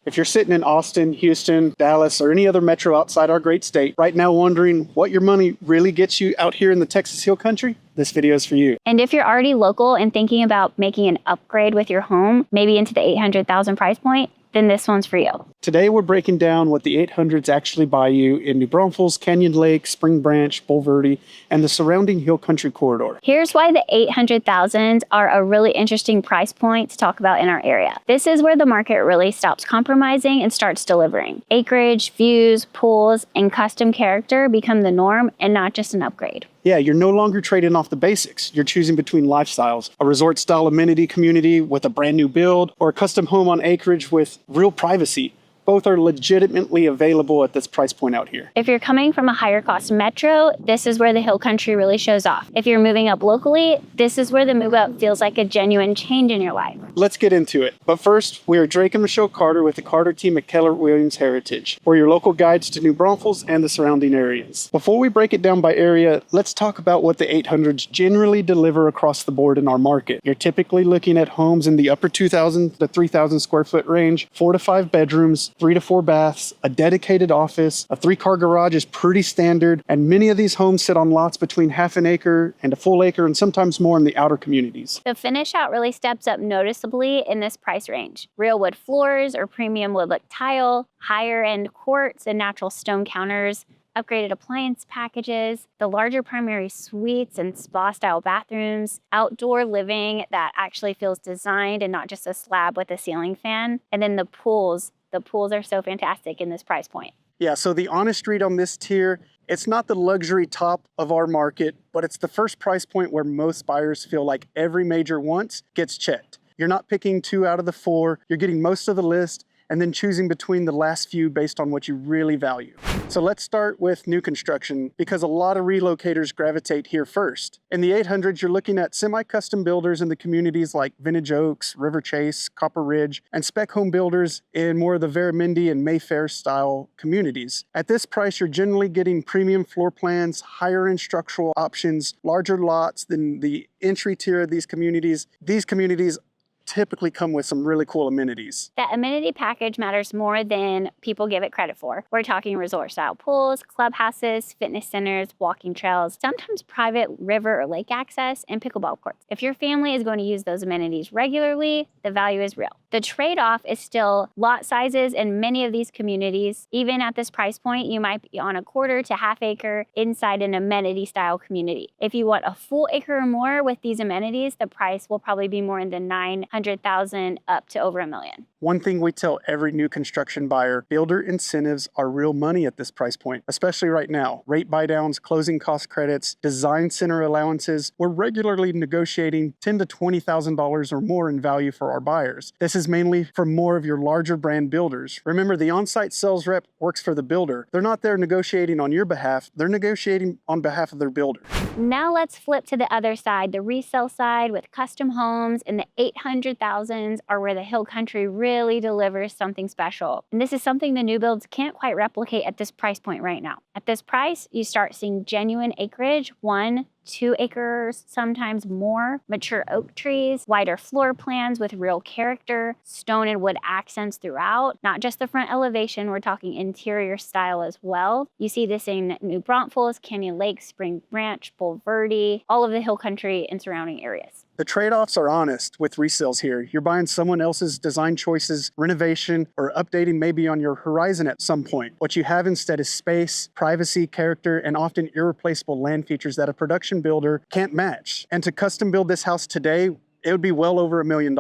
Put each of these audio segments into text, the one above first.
If you're sitting in Austin, Houston, Dallas, or any other metro outside our great state, right now wondering what your money really gets you out here in the Texas Hill Country, this video is for you. And if you're already local and thinking about making an upgrade with your home, maybe into the $800,000 price point, then this one's for you. Today we're breaking down what the 800s actually buy you in New Braunfels, Canyon Lake, Spring Branch, Bulverde, and the surrounding Hill Country corridor. Here's why the 800,000s are a really interesting price point to talk about in our area. This is where the market really stops compromising and starts delivering. Acreage, views, pools, and custom character become the norm and not just an upgrade. Yeah, you're no longer trading off the basics. You're choosing between lifestyles, a resort-style amenity community with a brand new build, or a custom home on acreage with real privacy. Both are legitimately available at this price point out here. If you're coming from a higher cost metro, this is where the Hill Country really shows off. If you're moving up locally, this is where the move up feels like a genuine change in your life. Let's get into it. But first, we are Drake and Michelle Carter with the Carter team at Keller Williams Heritage. We're your local guides to New Braunfels and the surrounding areas. Before we break it down by area, let's talk about what the 800s generally deliver across the board in our market. You're typically looking at homes in the upper 2,000 to 3,000 square foot range, 4 to 5 bedrooms, 3 to 4 baths, a dedicated office, a 3-car garage is pretty standard, and many of these homes sit on lots between half an acre and a full acre and sometimes more in the outer communities. The finish out really steps up noticeably in this price range. Real wood floors or premium wood look tile, higher end quartz and natural stone counters, upgraded appliance packages, the larger primary suites and spa-style bathrooms, outdoor living that actually feels designed and not just a slab with a ceiling fan, and then the pools. The pools are so fantastic in this price point. Yeah, so the honest read on this tier, it's not the luxury top of our market, but it's the first price point where most buyers feel like every major want gets checked. You're not picking 2 out of the 4, you're getting most of the list, and then choosing between the last few based on what you really value. So let's start with new construction because a lot of relocators gravitate here first. In the 800s, you're looking at semi-custom builders in the communities like Vintage Oaks, River Chase, Copper Ridge, and spec home builders in more of the Veramendi and Mayfair style communities. At this price, you're generally getting premium floor plans, higher end structural options, larger lots than the entry tier of these communities. These communities typically come with some really cool amenities. That amenity package matters more than people give it credit for. We're talking resort style pools, clubhouses, fitness centers, walking trails, sometimes private river or lake access, and pickleball courts. If your family is going to use those amenities regularly, the value is real. The trade-off is still lot sizes in many of these communities. Even at this price point, you might be on a quarter to half acre inside an amenity style community. If you want a full acre or more with these amenities, the price will probably be more in the $900,000 up to over $1 million. One thing we tell every new construction buyer, builder incentives are real money at this price point, especially right now. Rate buydowns, closing cost credits, design center allowances. We're regularly negotiating $10,000 to $20,000 or more in value for our buyers. This is mainly for more of your larger brand builders. Remember, the on-site sales rep works for the builder. They're not there negotiating on your behalf, they're negotiating on behalf of their builder. Now let's flip to the other side, the resale side with custom homes in the 800,000s are where the Hill Country really delivers something special. And this is something the new builds can't quite replicate at this price point right now. At this price, you start seeing genuine acreage, 1, 2 acres, sometimes more, mature oak trees, wider floor plans with real character, stone and wood accents throughout, not just the front elevation, we're talking interior style as well. You see this in New Braunfels, Canyon Lake, Spring Branch, Bulverde, all of the Hill Country and surrounding areas. The trade-offs are honest with resales here. You're buying someone else's design choices, renovation, or updating maybe on your horizon at some point. What you have instead is space, privacy, character, and often irreplaceable land features that a production builder can't match. And to custom build this house today, it would be well over $1 million.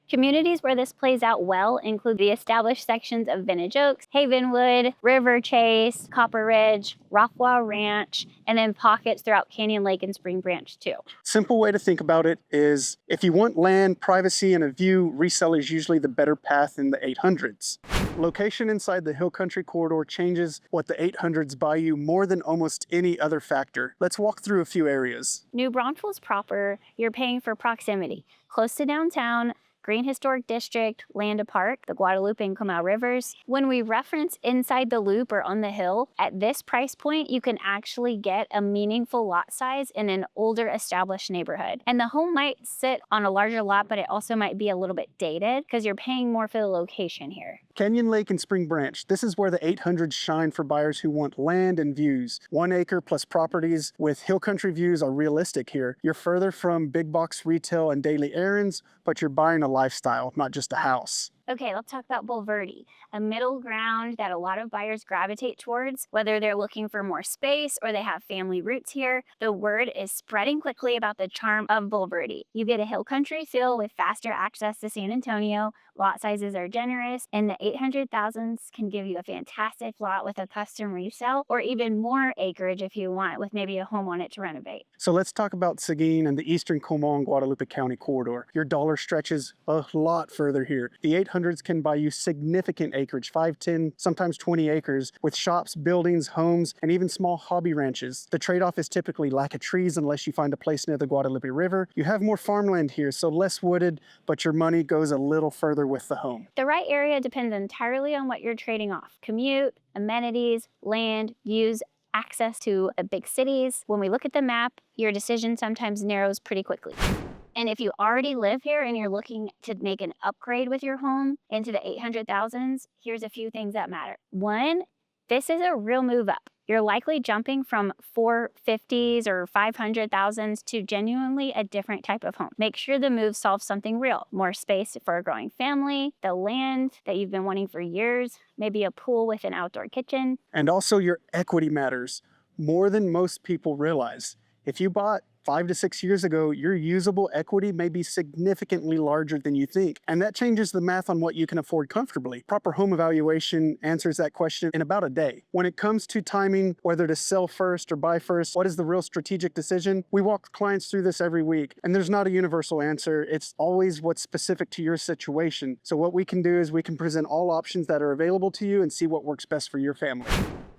Communities where this plays out well include the established sections of Vintage Oaks, Havenwood, River Chase, Copper Ridge, Rockwall Ranch, and then pockets throughout Canyon Lake and Spring Branch too. Simple way to think about it is if you want land, privacy, and a view, resale is usually the better path in the 800s. Location inside the Hill Country corridor changes what the 800s buy you more than almost any other factor. Let's walk through a few areas. New Braunfels proper, you're paying for proximity. Close to downtown, Green Historic District, Landa Park, the Guadalupe and Comal Rivers. When we reference inside the loop or on the hill, at this price point, you can actually get a meaningful lot size in an older established neighborhood. And the home might sit on a larger lot, but it also might be a little bit dated because you're paying more for the location here. Canyon Lake and Spring Branch. This is where the 800s shine for buyers who want land and views. 1 acre plus properties with hill country views are realistic here. You're further from big box retail and daily errands, but you're buying a lifestyle, not just a house. Okay, let's talk about Bulverde, a middle ground that a lot of buyers gravitate towards, whether they're looking for more space or they have family roots here. The word is spreading quickly about the charm of Bulverde. You get a hill country feel with faster access to San Antonio, lot sizes are generous, and the 800,000s can give you a fantastic lot with a custom resale or even more acreage if you want, with maybe a home on it to renovate. So let's talk about Seguin and the eastern Comal Guadalupe County corridor. Your dollar stretches a lot further here. The 800s can buy you significant acreage, 5, 10, sometimes 20 acres, with shops, buildings, homes, and even small hobby ranches. The trade-off is typically lack of trees unless you find a place near the Guadalupe River. You have more farmland here, so less wooded, but your money goes a little further with the home. The right area depends entirely on what you're trading off: commute, amenities, land, views, access to big cities. When we look at the map, your decision sometimes narrows pretty quickly. And if you already live here and you're looking to make an upgrade with your home into the 800,000s, here's a few things that matter. One, this is a real move up. You're likely jumping from 450s or 500,000s to genuinely a different type of home. Make sure the move solves something real: more space for a growing family, the land that you've been wanting for years, maybe a pool with an outdoor kitchen. And also your equity matters more than most people realize. If you bought 5 to 6 years ago, your usable equity may be significantly larger than you think, and that changes the math on what you can afford comfortably. Proper home evaluation answers that question in about a day. When it comes to timing, whether to sell first or buy first, what is the real strategic decision? We walk clients through this every week, and there's not a universal answer. It's always what's specific to your situation. So what we can do is we can present all options that are available to you and see what works best for your family.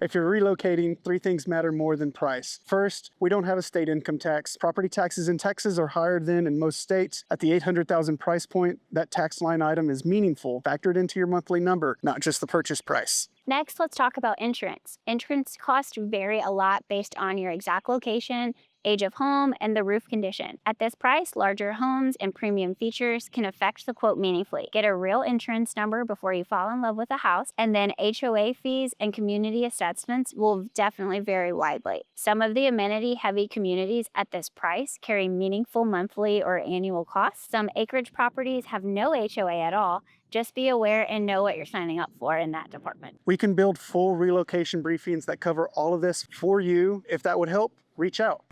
If you're relocating, 3 things matter more than price. First, we don't have a state income tax. Property taxes in Texas are higher than in most states. At the 800,000 price point, that tax line item is meaningful, factored into your monthly number, not just the purchase price. Next, let's talk about insurance. Insurance costs vary a lot based on your exact location, age of home, and the roof condition. At this price, larger homes and premium features can affect the quote meaningfully. Get a real insurance number before you fall in love with a house, and then HOA fees and community assessments will definitely vary widely. Some of the amenity-heavy communities at this price carry meaningful monthly or annual costs. Some acreage properties have no HOA at all. Just be aware and know what you're signing up for in that department. We can build full relocation briefings that cover all of this for you. If that would help, reach out.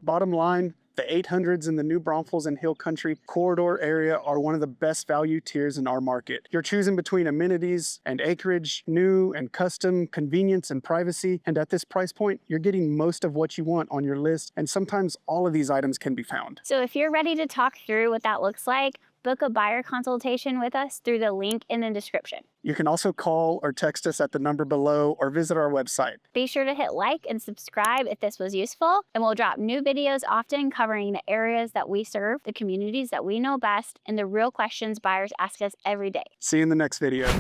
Bottom line, the 800s in the New Braunfels and Hill Country corridor area are one of the best value tiers in our market. You're choosing between amenities and acreage, new and custom, convenience and privacy, and at this price point, you're getting most of what you want on your list, and sometimes all of these items can be found. So if you're ready to talk through what that looks like, book a buyer consultation with us through the link in the description. You can also call or text us at the number below or visit our website. Be sure to hit like and subscribe if this was useful, and we'll drop new videos often covering the areas that we serve, the communities that we know best, and the real questions buyers ask us every day. See you in the next video.